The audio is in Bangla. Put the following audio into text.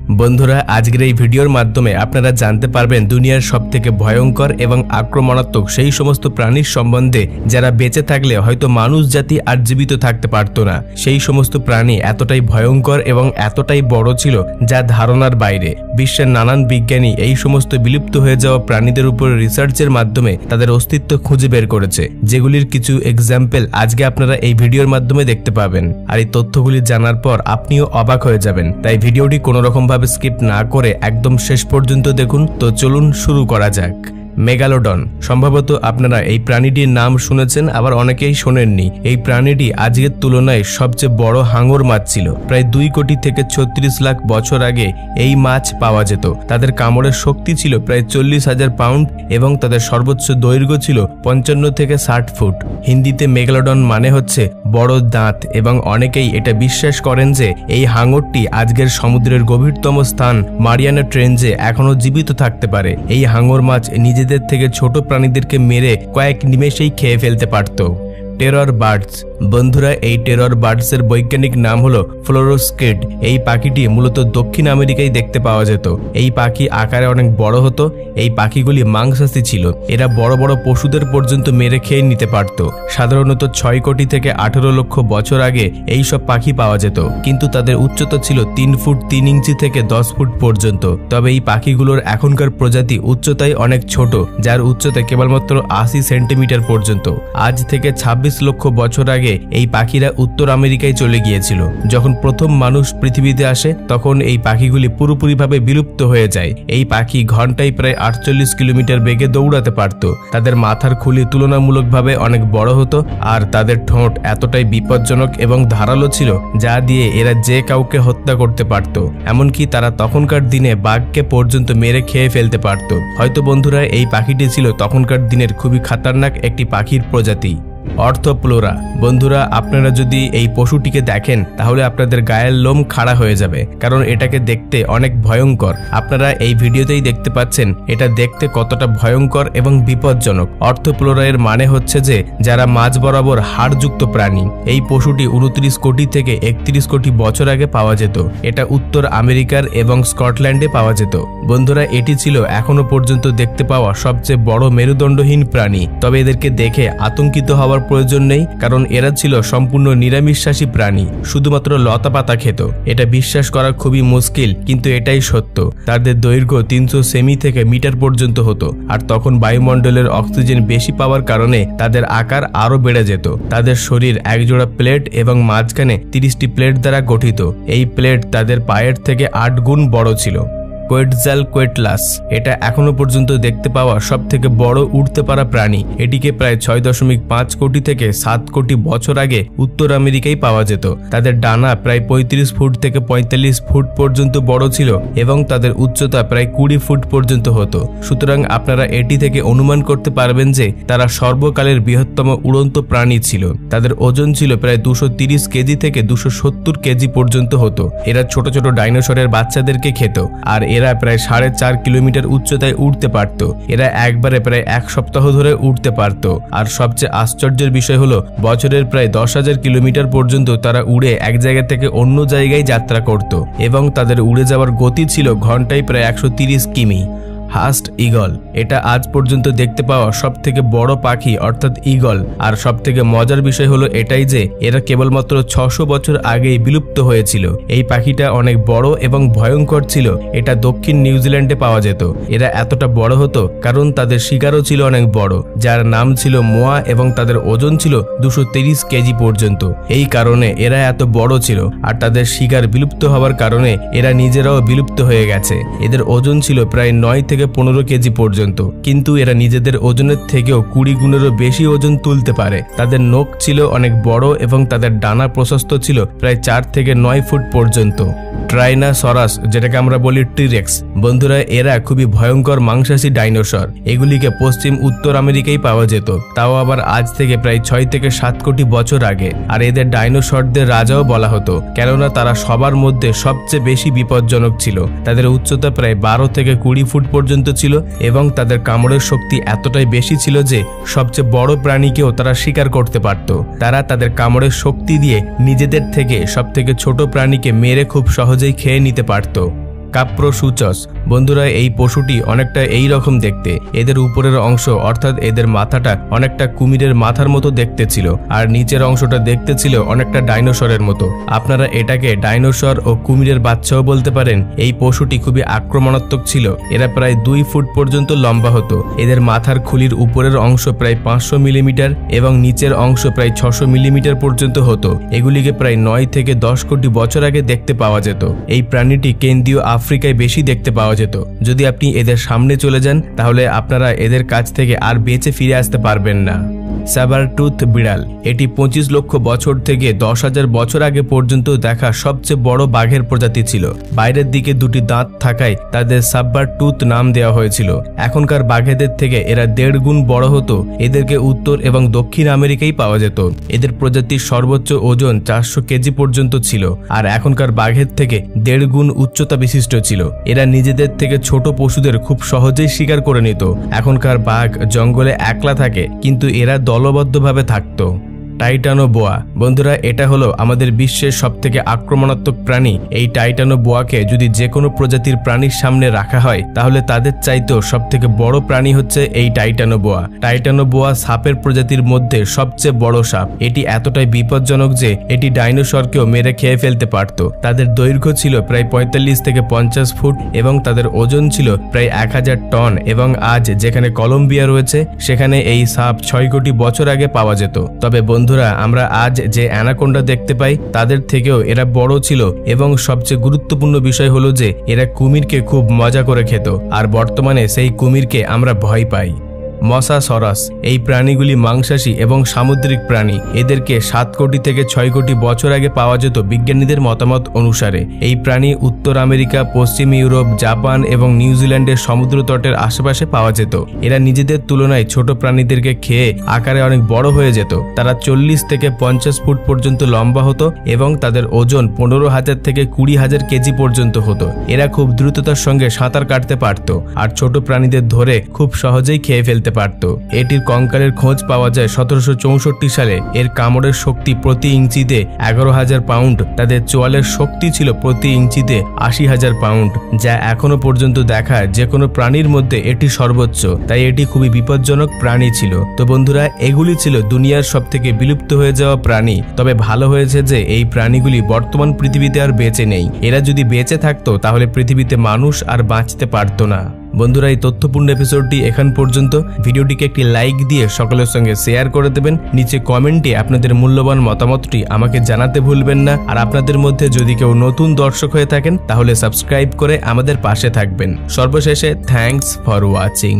বন্ধুরা, আজকের এই ভিডিওর মাধ্যমে আপনারা জানতে পারবেন দুনিয়ার সবথেকে ভয়ঙ্কর এবং আক্রমণাত্মক সেই সমস্ত প্রাণীর সম্বন্ধে যারা বেঁচে থাকলে হয়তো মানুষ জাতি আর জীবিত থাকতে পারত না। সেই সমস্ত প্রাণী এতটাই ভয়ঙ্কর এবং এতটাই বড় ছিল যা ধারণার বাইরে। বিশ্বের নানান বিজ্ঞানী এই সমস্ত বিলুপ্ত হয়ে যাওয়া প্রাণীদের উপর রিসার্চের মাধ্যমে তাদের অস্তিত্ব খুঁজে বের করেছে, যেগুলির কিছু এক্সাম্পল আজকে আপনারা এই ভিডিওর মাধ্যমে দেখতে পাবেন। আর এই তথ্যগুলি জানার পর আপনিও অবাক হয়ে যাবেন। তাই ভিডিওটি কোনো রকম ভাবে স্কিপ না করে একদম শেষ পর্যন্ত দেখুন। তো চলুন শুরু করা যাক। মেগালোডন, সম্ভবত আপনারা এই প্রাণীটির নাম শুনেছেন, আবার অনেকেই শোনেননি। এই প্রাণীটি আজকের তুলনায় সবচেয়ে বড় হাঙর মাছ ছিল। প্রায় 2 কোটি থেকে 36 লাখ বছর আগে এই মাছ পাওয়া যেত। তাদের কামড়ের শক্তি ছিল প্রায় 40,000 পাউন্ড এবং তাদের সর্বোচ্চ দৈর্ঘ্য ছিল 55 থেকে 60 ফুট। হিন্দিতে মেগালোডন মানে হচ্ছে বড় দাঁত, এবং অনেকেই এটা বিশ্বাস করেন যে এই হাঙরটি আজকের সমুদ্রের গভীরতম স্থান মারিয়ানা ট্রেঞ্চে এখনো জীবিত থাকতে পারে। এই হাঙর মাছ নিজেদের থেকে ছোট প্রাণীদেরকে মেরে কয়েক নিমেষেই খেয়ে ফেলতে পারত। টেরর বার্ডস, বন্ধুরা, এই টেরর বার্ডসের বৈজ্ঞানিক নাম হলো ফ্লোরোস্কিড। এই পাখিটি মূলত দক্ষিণ আমেরিকায় দেখতে পাওয়া যেত। এই পাখি আকারে অনেক বড় হতো। এই পাখিগুলি মাংসাশী ছিল। এরা বড় বড় পশুদের পর্যন্ত মেরে খেয়ে নিতে পারত। সাধারণত 6 কোটি থেকে 18 লক্ষ বছর আগে এই সব পাখি পাওয়া যেত, কিন্তু তাদের উচ্চতা ছিল 3 ফুট 3 ইঞ্চি থেকে 10 ফুট পর্যন্ত। তবে এই পাখিগুলোর এখনকার প্রজাতি উচ্চতায় অনেক ছোট, যার উচ্চতা কেবলমাত্র 80 সেন্টিমিটার পর্যন্ত। আজ থেকে 26 লক্ষ বছর আগে এই পাখিরা উত্তর আমেরিকায় চলে গিয়েছিল। যখন প্রথম মানুষ পৃথিবীতে আসে তখন এই পাখিগুলি পুরোপুরিভাবে বিলুপ্ত হয়ে যায়। এই পাখি ঘন্টায় প্রায় 48 কিলোমিটার বেগে দৌড়াতে পারত। তাদের মাথার খুলি তুলনামূলকভাবে অনেক বড় হতো, আর তাদের ঠোঁট এতটাই বিপজ্জনক এবং ধারালো ছিল যা দিয়ে এরা যে কাউকে হত্যা করতে পারত। এমনকি তারা তখনকার দিনে বাঘকে পর্যন্ত মেরে খেয়ে ফেলতে পারত। হয়তো বন্ধুরা, এই পাখিটি ছিল তখনকার দিনের খুবই খতরনাক একটি পাখির প্রজাতি। অর্থোপ্লোরা, বন্ধুরা, আপনারা যদি এই পশুটিকে দেখেন তাহলে আপনাদের গায়ের লোম খাড়া হয়ে যাবে, কারণ এটাকে দেখতে অনেক ভয়ঙ্কর। আপনারা এই ভিডিওতেই দেখতে পাচ্ছেন এটা দেখতে কতটা ভয়ঙ্কর এবং বিপজ্জনক। অর্থোপ্লোরা এর মানে হচ্ছে যে যারা মাঝ বরাবর হাড়যুক্ত প্রাণী। এই পশুটি 29 কোটি থেকে 31 কোটি বছর আগে পাওয়া যেত। এটা উত্তর আমেরিকার এবং স্কটল্যান্ডে পাওয়া যেত। বন্ধুরা, এটি ছিল এখনো পর্যন্ত দেখতে পাওয়া সবচেয়ে বড় মেরুদণ্ডহীন প্রাণী। তবে এদেরকে দেখে আতঙ্কিত হওয়ার প্রয়োজন নেই, কারণ এরা ছিল সম্পূর্ণ নিরামিষাশী প্রাণী, শুধুমাত্র লতা পাতা খেত। এটা বিশ্বাস করা খুবই মুশকিল, কিন্তু এটাই সত্য। তাদের দৈর্ঘ্য 300 সেমি থেকে মিটার পর্যন্ত হতো, আর তখন বায়ুমণ্ডলের অক্সিজেন বেশি পাওয়ার কারণে তাদের আকার আরো বেড়ে যেত। তাদের শরীর একজোড়া প্লেট এবং মাঝখানে 30টি প্লেট দ্বারা গঠিত। এই প্লেট তাদের পায়ের থেকে 8 গুণ বড় ছিল। কোয়েটজালকোয়েটলাস, এটা এখনো পর্যন্ত দেখতে পাওয়া সব থেকে বড় উড়তে পারা প্রাণী। এটিকে প্রায় 6.5 কোটি থেকে 7 কোটি বছর আগে উত্তর আমেরিকায় পাওয়া যেত। তাদের ডানা প্রায় 35 ফুট থেকে 45 ফুট পর্যন্ত বড় ছিল এবং তাদের উচ্চতা প্রায় 20 ফুট পর্যন্ত হতো। সুতরাং আপনারা এটি থেকে অনুমান করতে পারবেন যে তারা সর্বকালের বৃহত্তম উড়ন্ত প্রাণী ছিল। তাদের ওজন ছিল প্রায় 230 কেজি থেকে 270 কেজি পর্যন্ত হতো। এরা ছোট ছোট ডাইনোসরের বাচ্চাদেরকে খেত, আর এরা প্রায় 4.5 কিলোমিটার উচ্চতায় উঠতে পারত। এরা একবারে প্রায় 1 সপ্তাহ ধরে উঠতে পারত। আর সবচেয়ে আশ্চর্যের বিষয় হলো বছরের প্রায় 10,000 কিলোমিটার পর্যন্ত তারা উড়ে এক জায়গা থেকে অন্য জায়গায় যাত্রা করত, এবং তাদের উড়ে যাওয়ার গতি ছিল ঘন্টায় প্রায় 130 কিমি। হাস্ট ঈগল, এটা আজ পর্যন্ত দেখতে পাওয়া সব থেকে বড় পাখি, অর্থাৎ ঈগল। আর সব থেকে মজার বিষয় হলো এটাই যে এরা কেবলমাত্র 600 বছর আগেই বিলুপ্ত হয়েছিল। এই পাখিটা অনেক বড় এবং ভয়ঙ্কর ছিল। এটা দক্ষিণ নিউজিল্যান্ডে পাওয়া যেত। এরা এতটা বড় হতো কারণ তাদের শিকারও ছিল অনেক বড়, যার নাম ছিল মোয়া, এবং তাদের ওজন ছিল 230 কেজি পর্যন্ত। এই কারণে এরা এত বড় ছিল, আর তাদের শিকার বিলুপ্ত হওয়ার কারণে এরা নিজেরাও বিলুপ্ত হয়ে গেছে। এদের ওজন ছিল প্রায় 9 থেকে 15 কেজি পর্যন্ত, কিন্তু এরা নিজেদের ওজনের থেকেও 20 গুণেরও বেশি ওজন তুলতে পারে। তাদের নখ ছিল অনেক বড় এবং তাদের ডানা প্রশস্ত ছিল প্রায় 4 থেকে 9 ফুট পর্যন্ত। ট্রাইনোসরাস, যেটাকে আমরা বলি টিরেক্স, বন্ধুরা, এরা খুবই ভয়ঙ্কর মাংসাশী ডাইনোসর। এগুলিকে পশ্চিম উত্তর আমেরিকায় পাওয়া যেত, তাও আবার আজ থেকে প্রায় 6 থেকে 7 কোটি বছর আগে। আর এদের ডাইনোসরদের রাজাও বলা হতো, কেননা তারা সবার মধ্যে সবচেয়ে বেশি বিপজ্জনক ছিল। তাদের উচ্চতা প্রায় 12 থেকে 20 ফুট পর্যন্ত ছিল, এবং তাদের কামড়ের শক্তি এতটাই বেশি ছিল যে সবচেয়ে বড় প্রাণীকেও তারা শিকার করতে পারত। তারা তাদের কামড়ের শক্তি দিয়ে নিজেদের থেকে সবথেকে ছোট প্রাণীকে মেরে খুব সহজেই খেয়ে নিতে পারত। কাপ্রোসুচস। বন্ধুরা, এই পশুটি অনেকটা এই রকম দেখতে। এদের উপরের অংশ অর্থাৎ এদের মাথাটা অনেকটা কুমিরের মাথার মতো দেখতে ছিল, আর নিচের অংশটা দেখতে ছিল অনেকটা ডাইনোসরের মতো। আপনারা এটাকে ডাইনোসর ও কুমিরের বাচ্চাও বলতে পারেন। এই পশুটি খুবই আক্রমণাত্মক ছিল। এরা প্রায় 2 ফুট পর্যন্ত লম্বা হতো। এদের মাথার খুলির উপরের অংশ প্রায় 500 মিলিমিটার এবং নিচের অংশ প্রায় 600 মিলিমিটার পর্যন্ত হতো। এগুলিকে প্রায় 9 থেকে 10 কোটি বছর আগে দেখতে পাওয়া যেত। এই প্রাণীটি কেন্দ্রীয় আফ্রিকায় বেশি দেখতে পাওয়া যেত। যদি আপনি এদের সামনে চলে যান তাহলে আপনারা এদের কাছ থেকে আর বেঁচে ফিরে আসতে পারবেন না। সাবারটুথ বিড়াল। এটি 25 লক্ষ বছর থেকে 10,000 বছর আগে পর্যন্ত দেখা সবচেয়ে বড় বাঘের প্রজাতি ছিল। বাইরের দিকে 2টি দাঁত থাকায় তাদের সাবারটুথ নাম দেওয়া হয়েছিল। এখনকার বাঘেদের থেকে এরা 1.5 গুণ বড় হতো। এদেরকে উত্তর এবং দক্ষিণ আমেরিকায় পাওয়া যেত। এদের প্রজাতির সর্বোচ্চ ওজন 400 কেজি পর্যন্ত ছিল, আর এখনকার বাঘের থেকে 1.5 গুণ উচ্চতা বিশিষ্ট ছিল। এরা নিজেদের থেকে ছোট পশুদের খুব সহজেই শিকার করে নিত। এখনকার বাঘ জঙ্গলে একলা থাকে, কিন্তু এরা দলবদ্ধভাবে থাকত। টাইটানোবোয়া। বন্ধুরা, এটা হলো আমাদের বিশ্বের সবথেকে আক্রমণাত্মক প্রাণী। এই টাইটানোবোয়াকে যদি যে কোনো প্রজাতির প্রাণীর সামনে রাখা হয় তাহলে তাদের চাইতেও সবথেকে বড় প্রাণী হচ্ছে এই টাইটানোবোয়া। টাইটানোবোয়া সাপের প্রজাতির মধ্যে সবচেয়ে বড় সাপ। এটি এতটাই বিপজ্জনক যে এটি ডাইনোসরকেও মেরে খেয়ে ফেলতে পারত। তাদের দৈর্ঘ্য ছিল প্রায় 45 থেকে 50 ফুট এবং তাদের ওজন ছিল প্রায় 1000 টন। এবং আজ যেখানে কলম্বিয়া রয়েছে সেখানে এই সাপ 6 কোটি বছর আগে পাওয়া যেত। তবে বন্ধুরা, আমরা আজ যে অ্যানাকোন্ডা দেখতে পাই তাদের থেকেও এরা বড় ছিল, এবং সবচেয়ে গুরুত্বপূর্ণ বিষয় হলো যে এরা কুমিরকে খুব মজা করে খেত, আর বর্তমানে সেই কুমিরকে আমরা ভয় পাই। মসাসরাস। এই প্রাণীগুলি মাংসাশী এবং সামুদ্রিক প্রাণী। এদেরকে 7 কোটি থেকে 6 কোটি বছর আগে পাওয়া যেত বিজ্ঞানীদের মতামত অনুসারে। এই প্রাণী উত্তর আমেরিকা, পশ্চিম ইউরোপ, জাপান এবং নিউজিল্যান্ডের সমুদ্র তটের আশেপাশে পাওয়া যেত। এরা নিজেদের তুলনায় ছোট প্রাণীদেরকে খেয়ে আকারে অনেক বড় হয়ে যেত। তারা 40 থেকে 50 ফুট পর্যন্ত লম্বা হতো এবং তাদের ওজন 15,000 থেকে 20,000 কেজি পর্যন্ত হতো। এরা খুব দ্রুততার সঙ্গে সাঁতার কাটতে পারত, আর ছোট প্রাণীদের ধরে খুব সহজেই খেয়ে ফেলতে পারত। এটির কঙ্কালের খোঁজ পাওয়া যায় 1764 সালে। এর কামড়ের শক্তি প্রতি ইঞ্চিতে 11,000 পাউন্ড। তাদের চোয়ালের শক্তি ছিল প্রতি ইঞ্চিতে 80,000 পাউন্ড, যা এখনো পর্যন্ত দেখা যে কোনো প্রাণীর মধ্যে এটি সর্বোচ্চ। তাই এটি খুবই বিপজ্জনক প্রাণী ছিল। তো বন্ধুরা, এগুলি ছিল দুনিয়ার সবথেকে বিলুপ্ত হয়ে যাওয়া প্রাণী। তবে ভালো হয়েছে যে এই প্রাণীগুলি বর্তমান পৃথিবীতে আর বেঁচে নেই। এরা যদি বেঁচে থাকতো তাহলে পৃথিবীতে মানুষ আর বাঁচতে পারতো না। বন্ধুরা, এই তথ্যপূর্ণ এপিসোডটি এখান পর্যন্ত। ভিডিওটিকে একটি লাইক দিয়ে সকলের সঙ্গে শেয়ার করে দেবেন। নিচে কমেন্টে আপনাদের মূল্যবান মতামতটি আমাকে জানাতে ভুলবেন না। আর আপনাদের মধ্যে যদি কেউ নতুন দর্শক হয়ে থাকেন তাহলে সাবস্ক্রাইব করে আমাদের পাশে থাকবেন। সর্বশেষে থ্যাঙ্কস ফর ওয়াচিং।